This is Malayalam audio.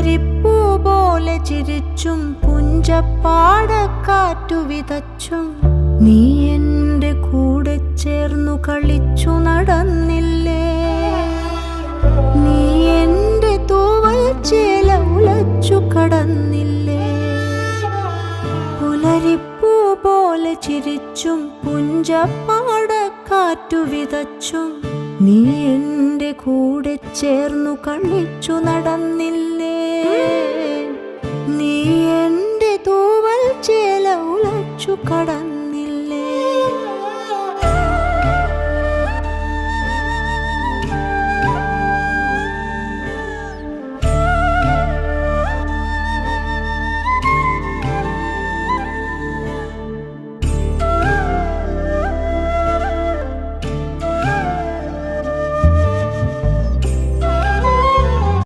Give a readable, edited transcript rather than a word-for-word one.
പുലരിപ്പൂ പോലെ ചിരിച്ചും പുഞ്ചപ്പാടക്കാറ്റു വിതച്ചും നീ എൻ്റെ കൂടെ ചേർന്നു കളിച്ചു നടന്നില്ലേ. നീ എൻ്റെ തൂവൽ ചേല ഉലച്ചു കടന്നില്ലേ. പുലരിപ്പൂ പോലെ ചിരിച്ചും പുഞ്ചപ്പാടക്കാറ്റു വിതച്ചും നീ എൻ്റെ കൂടെ ചേർന്നു കളിച്ചു നടന്നില്ലേ. നീ എൻ്റെ തൂവൽ ചേല ഉലച്ചു കടന്നില്ലേ.